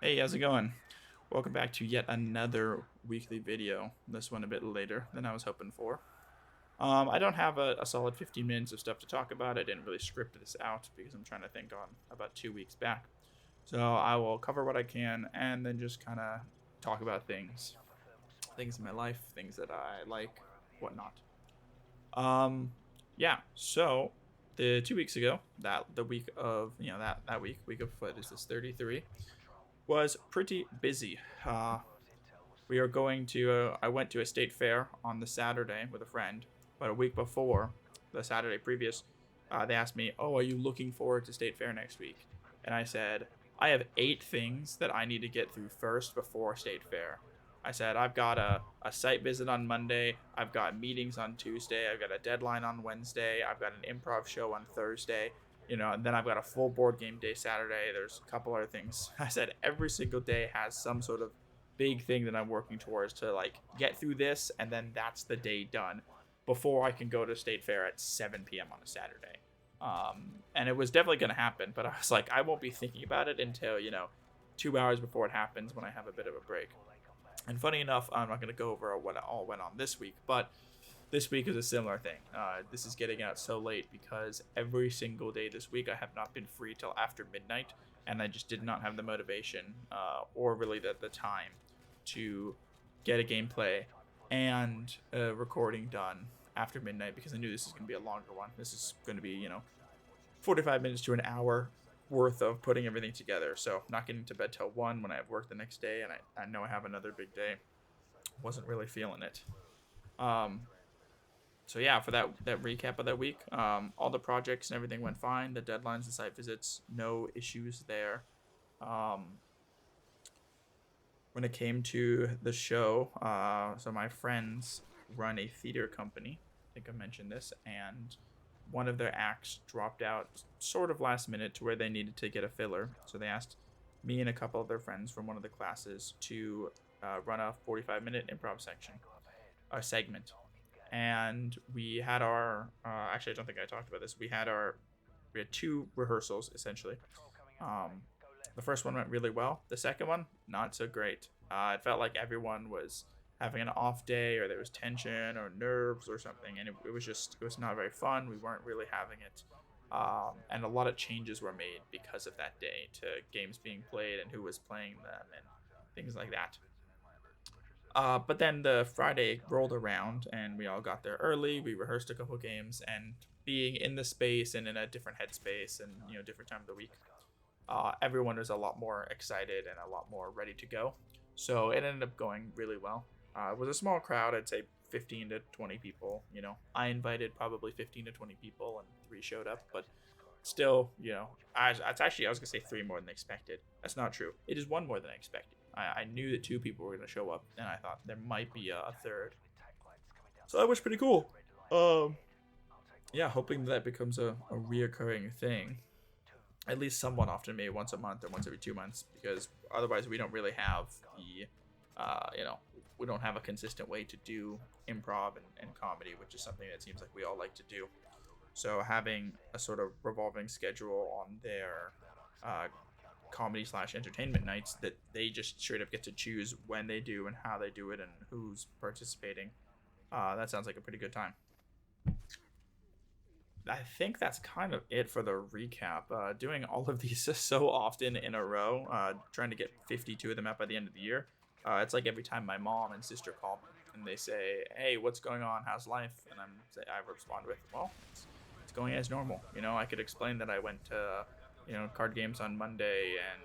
Hey, how's it going? Welcome back to yet another weekly video. This one a bit later than I was hoping for. I don't have a solid 15 minutes of stuff to talk about. I didn't really script this out because I'm trying to think on about 2 weeks back. So I will cover what I can and then just kind of talk about things in my life, things that I like, whatnot. Um, yeah. So the 2 weeks ago, that the week of that week of what is this 33 was pretty busy. We are going to. I went to a state fair on the Saturday with a friend, but a week before, the Saturday previous, they asked me, "Oh, are you looking forward to state fair next week?" And I said, "I have 8 things that I need to get through first before state fair." I said, "I've got a site visit on Monday. I've got meetings on Tuesday. I've got a deadline on Wednesday. I've got an improv show on Thursday. And then I've got a full board game day Saturday. There's a couple other things." I said every single day has some sort of big thing that I'm working towards to like get through this, and then that's the day done before I can go to state fair at 7 p.m. on a Saturday. And it was definitely going to happen, but I was like, I won't be thinking about it until 2 hours before it happens when I have a bit of a break. And funny enough, I'm not going to go over what all went on this week, but this week is a similar thing. This is getting out so late because every single day this week I have not been free till after midnight, and I just did not have the motivation or really the time to get a gameplay and a recording done after midnight because I knew this is going to be a longer one. This is going to be 45 minutes to an hour worth of putting everything together. So not getting to bed till 1 when I have work the next day, and I know I have another big day. Wasn't really feeling it. Um, so yeah, for that recap of that week, all the projects and everything went fine. The deadlines, the site visits, no issues there. Um, when it came to the show, so my friends run a theater company. I think I mentioned this, and one of their acts dropped out sort of last minute to where they needed to get a filler. So they asked me and a couple of their friends from one of the classes to run a 45-minute improv section, a segment. And we had our actually I don't think I talked about this. We had 2 rehearsals essentially. Um, the first one went really well. The second one, not so great. It felt like everyone was having an off day, or there was tension or nerves or something, and it was not very fun. We weren't really having it, and a lot of changes were made because of that day to games being played and who was playing them and things like that. But then the Friday rolled around and we all got there early. We rehearsed a couple games, and being in the space and in a different headspace and different time of the week, everyone was a lot more excited and a lot more ready to go. So it ended up going really well. It was a small crowd. I'd say 15 to 20 people. I invited probably 15 to 20 people, and 3 showed up, but still, I was gonna say 3 more than expected. That's not true. It is 1 more than I expected. I knew that 2 people were gonna show up, and I thought there might be a third. So that was pretty cool. Um, yeah, hoping that becomes a reoccurring thing, at least somewhat often, maybe once a month or once every 2 months, because otherwise we don't really have we don't have a consistent way to do improv and comedy, which is something that seems like we all like to do. So having a sort of revolving schedule on their uh, comedy slash entertainment nights that they just straight up get to choose when they do and how they do it and who's participating. That sounds like a pretty good time. I think that's kind of it for the recap. Doing all of these so often in a row, trying to get 52 of them out by the end of the year. It's like every time my mom and sister call me and they say, "Hey, what's going on? How's life?" And I respond with, "Well, it's going as normal." I could explain that I went to card games on Monday and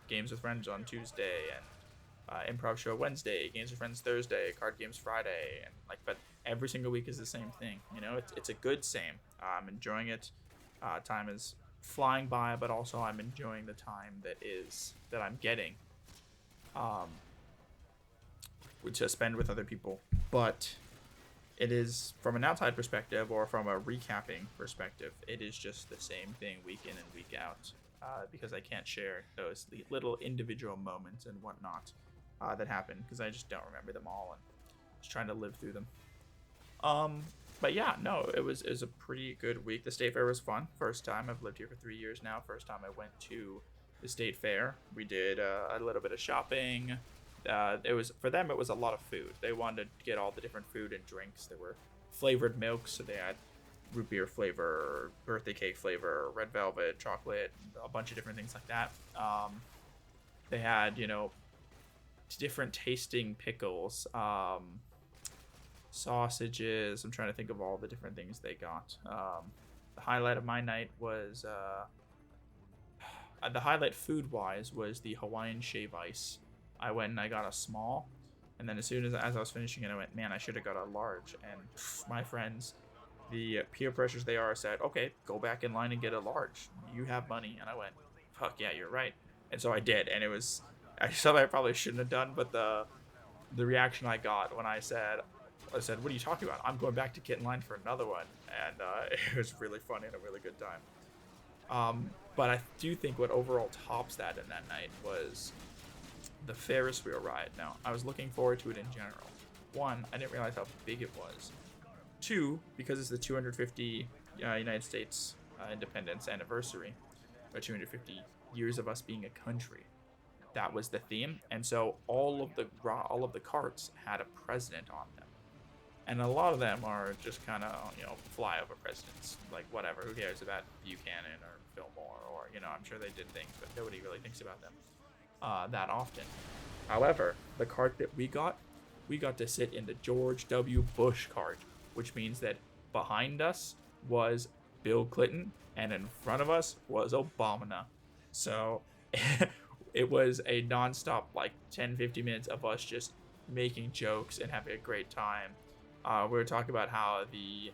games with friends on Tuesday and improv show Wednesday, games with friends Thursday, card games Friday, and like, but every single week is the same thing. It's a good same. I'm enjoying it. Time is flying by, but also I'm enjoying the time that I'm getting um, to spend with other people. But it is from an outside perspective or from a recapping perspective, it is just the same thing week in and week out. Because I can't share those little individual moments and whatnot that happen because I just don't remember them all and just trying to live through them. Um, but yeah, no, it was a pretty good week. The state fair was fun. First time I've lived here for 3 years now. First time I went to the state fair. We did a little bit of shopping. It was for them. It was a lot of food. They wanted to get all the different food and drinks. There were flavored milks, so they had root beer flavor, birthday cake flavor, red velvet, chocolate, a bunch of different things like that. They had, different tasting pickles, sausages. I'm trying to think of all the different things they got. The highlight of my night was the highlight food wise was the Hawaiian shave ice. I went and I got a small, and then as I was finishing it, I went, man, I should have got a large. And my friends, the peer pressures they are, said, okay, go back in line and get a large. You have money. And I went, fuck yeah, you're right. And so I did, and it was something I probably shouldn't have done, but the reaction I got when I said, what are you talking about? I'm going back to get in line for another one. And it was really funny and a really good time. But I do think what overall tops that in that night was the Ferris wheel ride. Now, I was looking forward to it in general. One, I didn't realize how big it was. Two, because it's the 250 United States independence anniversary, or 250 years of us being a country. That was the theme, and so all of the carts had a president on them, and a lot of them are just kind of flyover presidents, like whatever. Who cares about Buchanan or Fillmore, or I'm sure they did things, but nobody really thinks about them that often. However, the cart that we got to sit in the George W. Bush cart, which means that behind us was Bill Clinton and in front of us was Obama. So it was a nonstop, like 10-15 minutes of us just making jokes and having a great time. We were talking about how the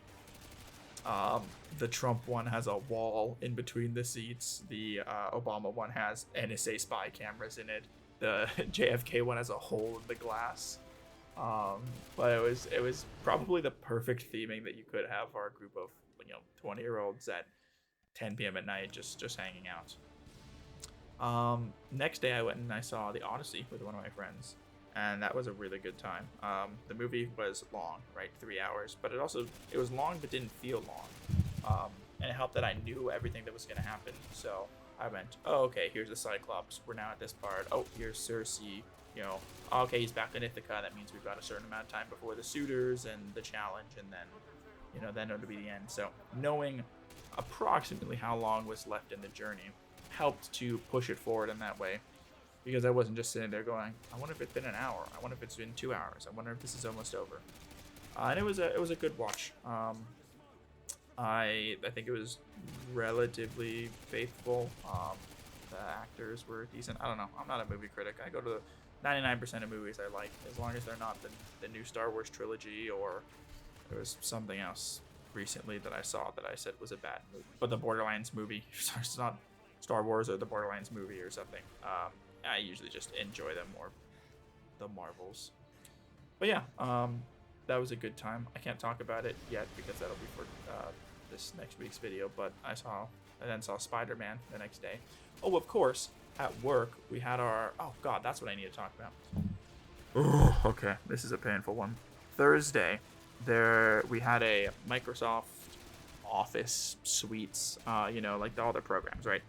Trump one has a wall in between the seats. The Obama one has NSA spy cameras in it. The JFK one has a hole in the glass. But it was probably the perfect theming that you could have for a group of 20-year-olds at 10 p.m. at night just hanging out. Next day I went and I saw The Odyssey with one of my friends, and that was a really good time. The movie was long, right, 3 hours, but it was long but didn't feel long. And it helped that I knew everything that was going to happen. So I went, oh, okay, here's the Cyclops. We're now at this part. Oh, here's Cersei. Okay, he's back in Ithaca. That means we've got a certain amount of time before the suitors and the challenge, and then it'll be the end. So knowing approximately how long was left in the journey helped to push it forward in that way, because I wasn't just sitting there going, I wonder if it's been an hour. I wonder if it's been 2 hours. I wonder if this is almost over. And it was a good watch. I think it was relatively faithful. The actors were decent. I don't know. I'm not a movie critic. I go to 99% of movies I like, as long as they're not the new Star Wars trilogy, or there was something else recently that I saw that I said was a bad movie. But the Borderlands movie, it's not Star Wars or the Borderlands movie or something. I usually just enjoy them more, the Marvels. But yeah, that was a good time. I can't talk about it yet because that'll be for this next week's video, but I then saw Spider-Man the next day. Oh, of course, at work we had our, oh god, that's what I need to talk about. Oh, okay, this is a painful one. Thursday, we had a Microsoft Office suites, like all their programs, right?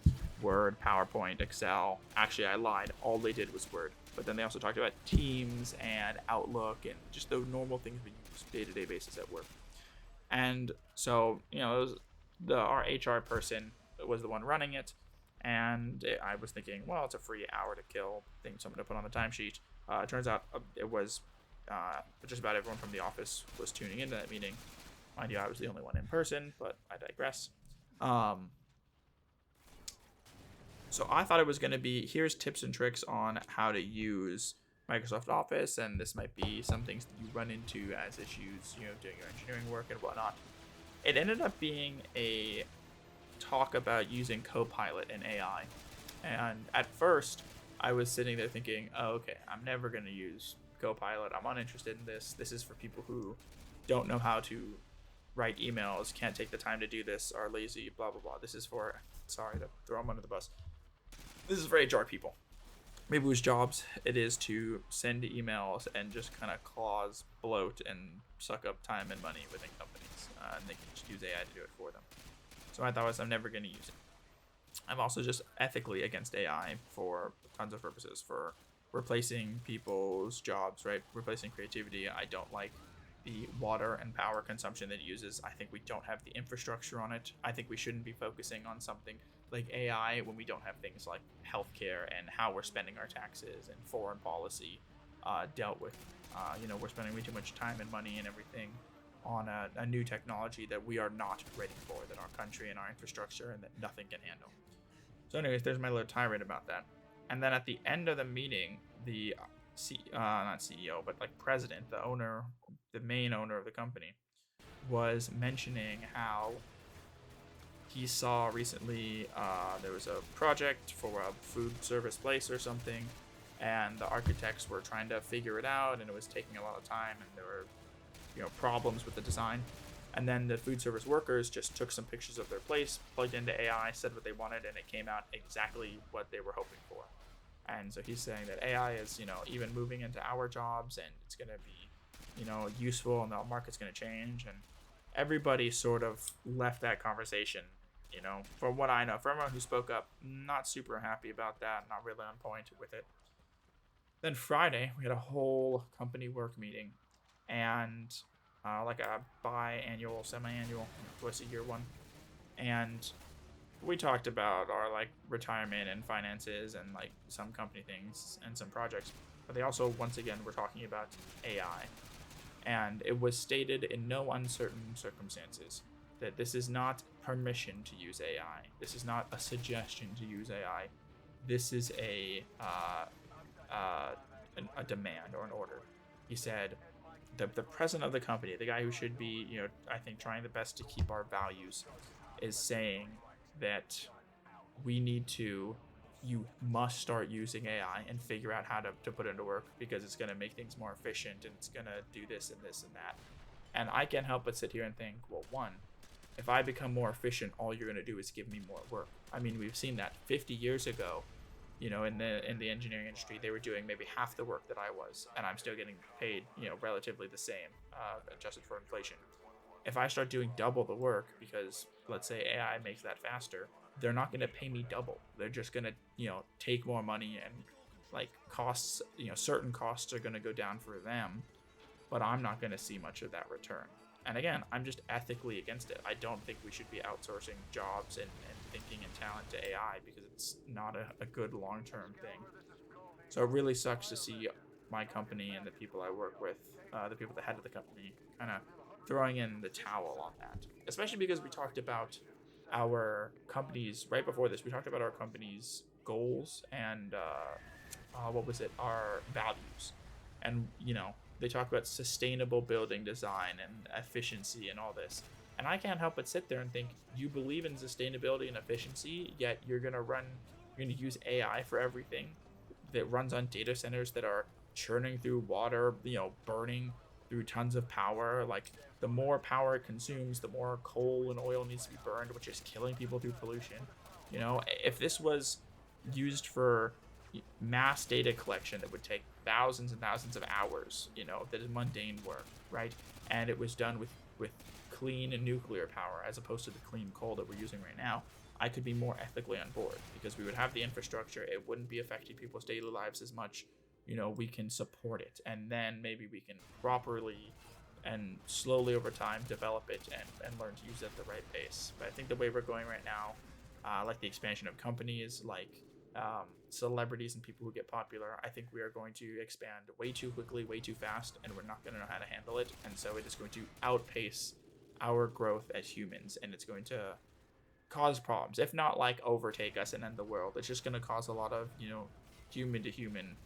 Word, PowerPoint, Excel. Actually, I lied. All they did was Word. But then they also talked about Teams and Outlook and just the normal things we use day-to-day basis at work. And so, our HR person was the one running it, and I was thinking, well, it's a free hour to kill thing, so I'm going to put on the timesheet. It turns out it was just about everyone from the office was tuning into that meeting. Mind you, I was the only one in person, but I digress. So I thought it was going to be, here's tips and tricks on how to use Microsoft Office, and this might be some things that you run into as issues, doing your engineering work and whatnot. It ended up being a talk about using Copilot and AI. And at first, I was sitting there thinking, oh, okay, I'm never going to use Copilot. I'm uninterested in this. This is for people who don't know how to write emails, can't take the time to do this, are lazy, blah, blah, blah. This is for, sorry to throw them under the bus. This is for HR people. Maybe whose jobs it is to send emails and just kind of clause, bloat, and suck up time and money within companies. And they can just use AI to do it for them. So my thought was, I'm never going to use it. I'm also just ethically against AI for tons of purposes, for replacing people's jobs, right? Replacing creativity. I don't like the water and power consumption that it uses. I think we don't have the infrastructure on it. I think we shouldn't be focusing on something like AI when we don't have things like healthcare and how we're spending our taxes and foreign policy dealt with. We're spending way too much time and money and everything on a new technology that we are not ready for, that our country and our infrastructure and that nothing can handle. So, anyways, there's my little tirade about that. And then at the end of the meeting, the not CEO, but like president, the owner, the main owner of the company, was mentioning how he saw recently there was a project for a food service place or something, and the architects were trying to figure it out, and it was taking a lot of time, and there were problems with the design. And then the food service workers just took some pictures of their place, plugged into AI, said what they wanted, and it came out exactly what they were hoping for. And so he's saying that AI is, even moving into our jobs, and it's going to be, useful, and the market's going to change. And everybody sort of left that conversation, from what I know, for everyone who spoke up, not super happy about that, not really on point with it. Then Friday, we had a whole company work meeting, and like a biannual, semi-annual, twice a year one, and we talked about our like retirement and finances and like some company things and some projects, but they also once again were talking about AI, and it was stated in no uncertain circumstances that this is not permission to use AI. This is not a suggestion to use AI. This is a demand or an order. He said, the president of the company, the guy who should be, I think trying the best to keep our values, is saying that you must start using AI and figure out how to put it into work, because it's going to make things more efficient and it's going to do this and this and that. And I can't help but sit here and think, well, one, if I become more efficient, all you're going to do is give me more work. I mean, we've seen that 50 years ago. In the engineering industry, they were doing maybe half the work that I was, and I'm still getting paid, relatively the same, adjusted for inflation. If I start doing double the work, because let's say AI makes that faster, they're not going to pay me double. They're just going to, take more money, and like costs, certain costs are going to go down for them, but I'm not going to see much of that return. And again, I'm just ethically against it. I don't think we should be outsourcing jobs and thinking and talent to AI, because it's not a good long-term thing. So it really sucks to see my company and the people I work with, the people at the head of the company, kind of throwing in the towel on that. Especially because we talked about our company's, right before this, we talked about our company's goals and, our values. And, they talk about sustainable building design and efficiency and all this. And I can't help but sit there and think, you believe in sustainability and efficiency, yet you're going to use AI for everything that runs on data centers that are churning through water, burning through tons of power. Like, the more power it consumes, the more coal and oil needs to be burned, which is killing people through pollution. If this was used for mass data collection that would take thousands and thousands of hours, that is mundane work, right? And it was done with clean and nuclear power, as opposed to the clean coal that we're using right now, I could be more ethically on board, because we would have the infrastructure. It wouldn't be affecting people's daily lives as much. We can support it, and then maybe we can properly and slowly over time develop it and learn to use it at the right pace. But I think the way we're going right now, like the expansion of companies, like celebrities and people who get popular, I think we are going to expand way too quickly, way too fast, and we're not going to know how to handle it. And so it is going to outpace our growth as humans, and it's going to cause problems, if not like overtake us and end the world. It's just going to cause a lot of human to human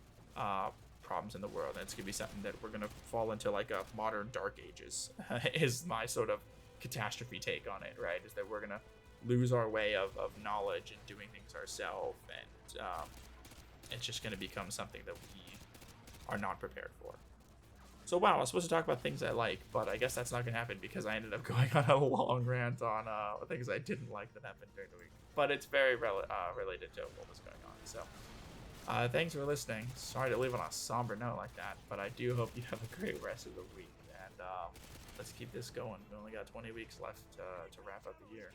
problems in the world, and it's going to be something that we're going to fall into like a modern dark ages is my sort of catastrophe take on it, right? Is that we're going to lose our way of knowledge and doing things ourselves, and it's just going to become something that we are not prepared for. So wow, I was supposed to talk about things I like, but I guess that's not going to happen, because I ended up going on a long rant on things I didn't like that happened during the week. But it's very related to what was going on. So thanks for listening. Sorry to leave on a somber note like that, but I do hope you have a great rest of the week. And let's keep this going. We only got 20 weeks left to wrap up the year.